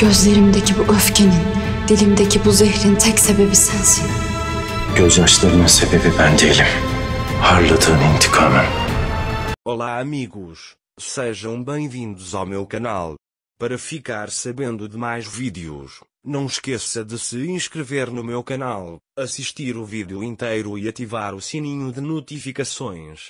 Gözlerimdeki bu öfkenin, dilimdeki bu zehrin tek sebebi sensin. Gözyaşlarının sebebi ben değilim. Harladığın intikamın. Olá amigos, sejam bem-vindos ao meu canal. Para ficar sabendo de mais vídeos, não esqueça de se inscrever no meu canal, assistir o vídeo inteiro e ativar o sininho de notificações.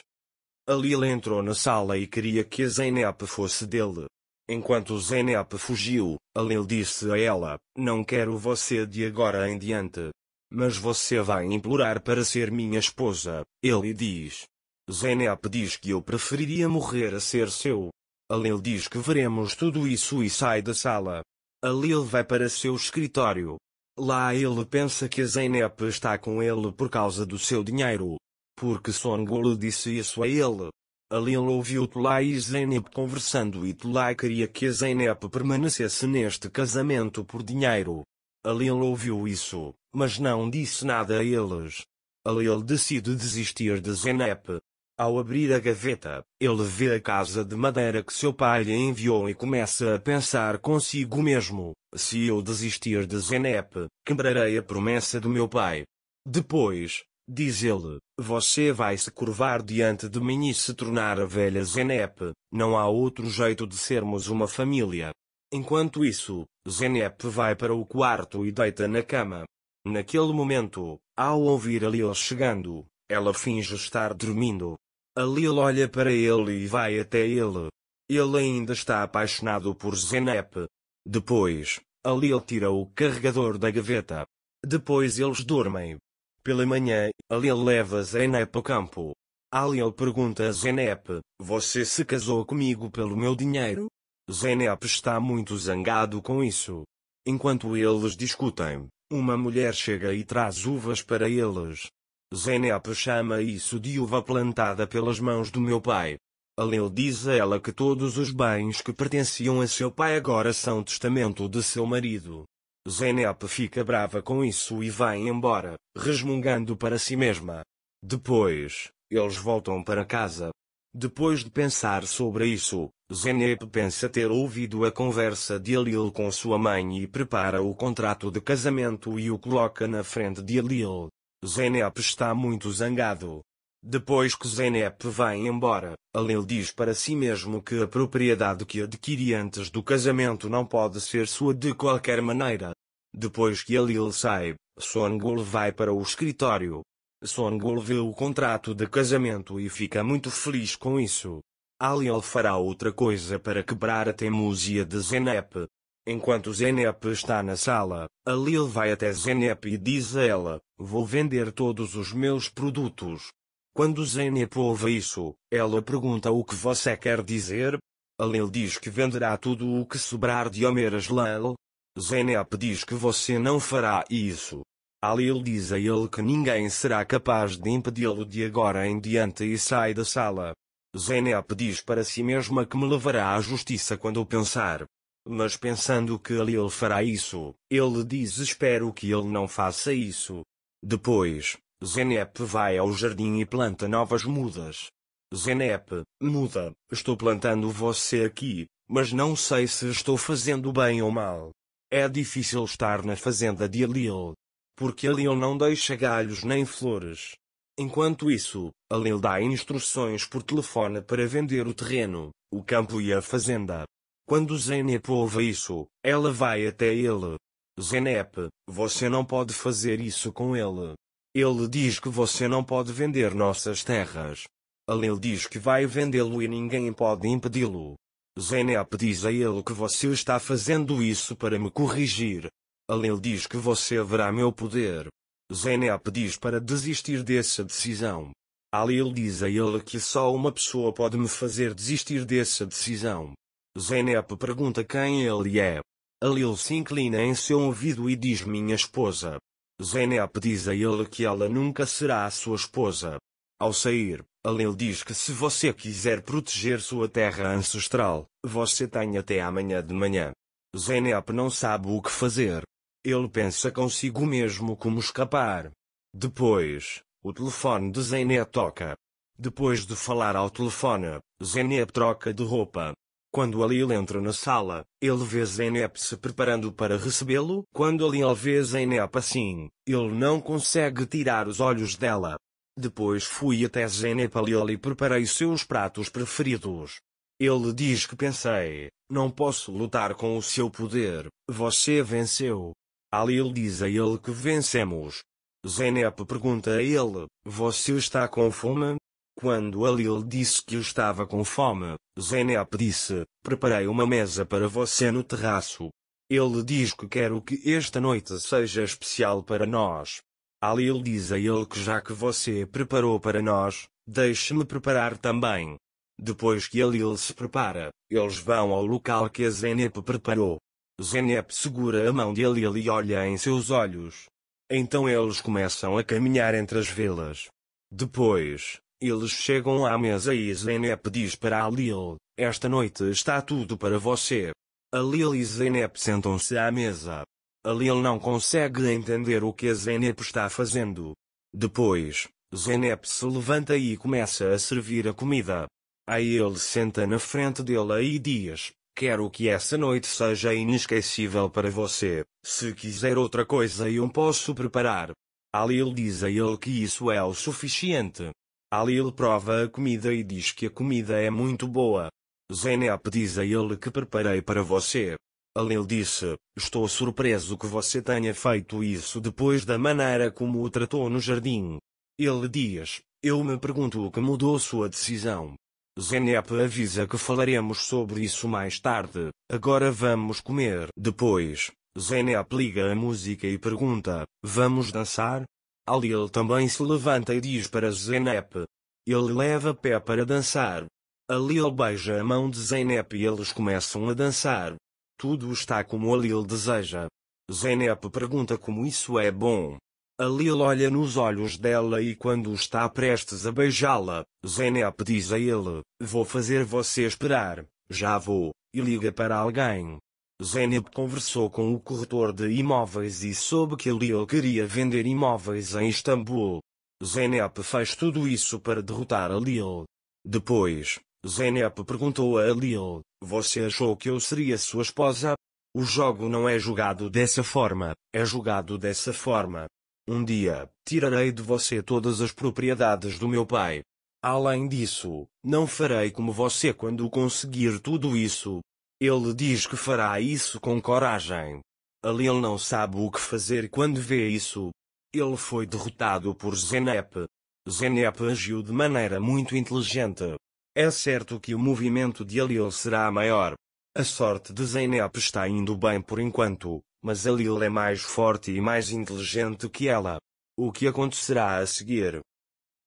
A Lil entrou na sala e queria que a Zeynep fosse dele. Enquanto Zeynep fugiu, a Lil disse a ela: "Não quero você de agora em diante. Mas você vai implorar para ser minha esposa", ele diz. Zeynep diz que eu preferiria morrer a ser seu. A Lil diz que veremos tudo isso e sai da sala. A Lil vai para seu escritório. Lá ele pensa que a Zeynep está com ele por causa do seu dinheiro. Porque Songul disse isso a ele. A Lil ouviu Tulay e Zeynep conversando e Tulay queria que a Zeynep permanecesse neste casamento por dinheiro. A Lil ouviu isso, mas não disse nada a eles. A Lil decide desistir de Zeynep. Ao abrir a gaveta, ele vê a casa de madeira que seu pai lhe enviou e começa a pensar consigo mesmo: se eu desistir de Zeynep, quebrarei a promessa do meu pai. Depois, diz ele, você vai se curvar diante de mim e se tornar a velha Zeynep. Não há outro jeito de sermos uma família. Enquanto isso, Zeynep vai para o quarto e deita na cama. Naquele momento, ao ouvir a Lil chegando, ela finge estar dormindo. A Lil olha para ele e vai até ele. Ele ainda está apaixonado por Zeynep. Depois, a Lil tira o carregador da gaveta. Depois eles dormem. Pela manhã, a Lil leva Zeynep ao campo. A Lil pergunta a Zeynep: "Você se casou comigo pelo meu dinheiro?" Zeynep está muito zangado com isso. Enquanto eles discutem, uma mulher chega e traz uvas para eles. Zeynep chama isso de uva plantada pelas mãos do meu pai. A Lil diz a ela que todos os bens que pertenciam a seu pai agora são testamento de seu marido. Zeynep fica brava com isso e vai embora, resmungando para si mesma. Depois, eles voltam para casa. Depois de pensar sobre isso, Zeynep pensa ter ouvido a conversa de Lil com sua mãe e prepara o contrato de casamento e o coloca na frente de Lil. Zeynep está muito zangado. Depois que Zeynep vai embora, a Lil diz para si mesmo que a propriedade que adquiri antes do casamento não pode ser sua de qualquer maneira. Depois que a Lil sai, Songul vai para o escritório. Songul vê o contrato de casamento e fica muito feliz com isso. A Lil fará outra coisa para quebrar a teimosia de Zeynep. Enquanto Zeynep está na sala, a Lil vai até Zeynep e diz a ela: "Vou vender todos os meus produtos." Quando Zeynep ouve isso, ela pergunta o que você quer dizer. A Lil diz que venderá tudo o que sobrar de Omer Aslan. Zeynep diz que você não fará isso. A Lil diz a ele que ninguém será capaz de impedi-lo de agora em diante e sai da sala. Zeynep diz para si mesma que me levará à justiça quando pensar. Mas pensando que a Lil fará isso, ele diz: "Espero que ele não faça isso." Depois, Zeynep vai ao jardim e planta novas mudas. Zeynep: "Muda, estou plantando você aqui, mas não sei se estou fazendo bem ou mal. É difícil estar na fazenda de Lil, porque a Lil não deixa galhos nem flores." Enquanto isso, a Lil dá instruções por telefone para vender o terreno, o campo e a fazenda. Quando Zeynep ouve isso, ela vai até ele. Zeynep: "Você não pode fazer isso com ele. Ele diz que você não pode vender nossas terras." A Lil diz que vai vendê-lo e ninguém pode impedi-lo. Zeynep diz a ele que você está fazendo isso para me corrigir. A Lil diz que você verá meu poder. Zeynep diz para desistir dessa decisão. A Lil diz a ele que só uma pessoa pode me fazer desistir dessa decisão. Zeynep pergunta quem ele é. A Lil se inclina em seu ouvido e diz: "Minha esposa." Zeynep diz a ele que ela nunca será a sua esposa. Ao sair, a Lil diz que se você quiser proteger sua terra ancestral, você tem até amanhã de manhã. Zeynep não sabe o que fazer. Ele pensa consigo mesmo como escapar. Depois, o telefone de Zeynep toca. Depois de falar ao telefone, Zeynep troca de roupa. Quando Alil entra na sala, ele vê Zeynep se preparando para recebê-lo. Quando Alil vê Zeynep assim, ele não consegue tirar os olhos dela. Depois fui até Zeynep Alil e preparei seus pratos preferidos. Ele diz que pensei, não posso lutar com o seu poder, você venceu. Alil diz a ele que vencemos. Zeynep pergunta a ele, você está com fome? Quando Alil disse que estava com fome, Zeynep disse, preparei uma mesa para você no terraço. Ele diz que quero que esta noite seja especial para nós. Alil diz a ele que já que você preparou para nós, deixe-me preparar também. Depois que Alil se prepara, eles vão ao local que a Zeynep preparou. Zeynep segura a mão de Alil e olha em seus olhos. Então eles começam a caminhar entre as velas. Depois, eles chegam à mesa e Zeynep diz para Alil, esta noite está tudo para você. Alil e Zeynep sentam-se à mesa. Alil não consegue entender o que a Zeynep está fazendo. Depois, Zeynep se levanta e começa a servir a comida. Aí ele senta na frente dela e diz, quero que essa noite seja inesquecível para você. Se quiser outra coisa eu posso preparar. Alil diz a ele que isso é o suficiente. Alil prova a comida e diz que a comida é muito boa. Zeynep diz a ele que preparei para você. Alil disse, estou surpreso que você tenha feito isso depois da maneira como o tratou no jardim. Ele diz, eu me pergunto o que mudou sua decisão. Zeynep avisa que falaremos sobre isso mais tarde, agora vamos comer. Depois, Zeynep liga a música e pergunta, vamos dançar? Alil também se levanta e diz para Zeynep. Ele leva pé para dançar. Alil beija a mão de Zeynep e eles começam a dançar. Tudo está como Alil deseja. Zeynep pergunta como isso é bom. Alil olha nos olhos dela e quando está prestes a beijá-la, Zeynep diz a ele, vou fazer você esperar, já vou, e liga para alguém. Zeynep conversou com o corretor de imóveis e soube que Alil queria vender imóveis em Istambul. Zeynep fez tudo isso para derrotar Alil. Depois, Zeynep perguntou a Alil, você achou que eu seria sua esposa? O jogo não é jogado dessa forma, é jogado dessa forma. Um dia, tirarei de você todas as propriedades do meu pai. Além disso, não farei como você quando conseguir tudo isso. Ele diz que fará isso com coragem. Alil não sabe o que fazer quando vê isso. Ele foi derrotado por Zeynep. Zeynep agiu de maneira muito inteligente. É certo que o movimento de Alil será maior. A sorte de Zeynep está indo bem por enquanto, mas Alil é mais forte e mais inteligente que ela. O que acontecerá a seguir?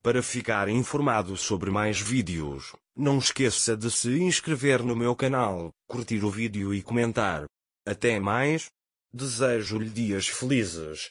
Para ficar informado sobre mais vídeos, não esqueça de se inscrever no meu canal, curtir o vídeo e comentar. Até mais. Desejo-lhe dias felizes.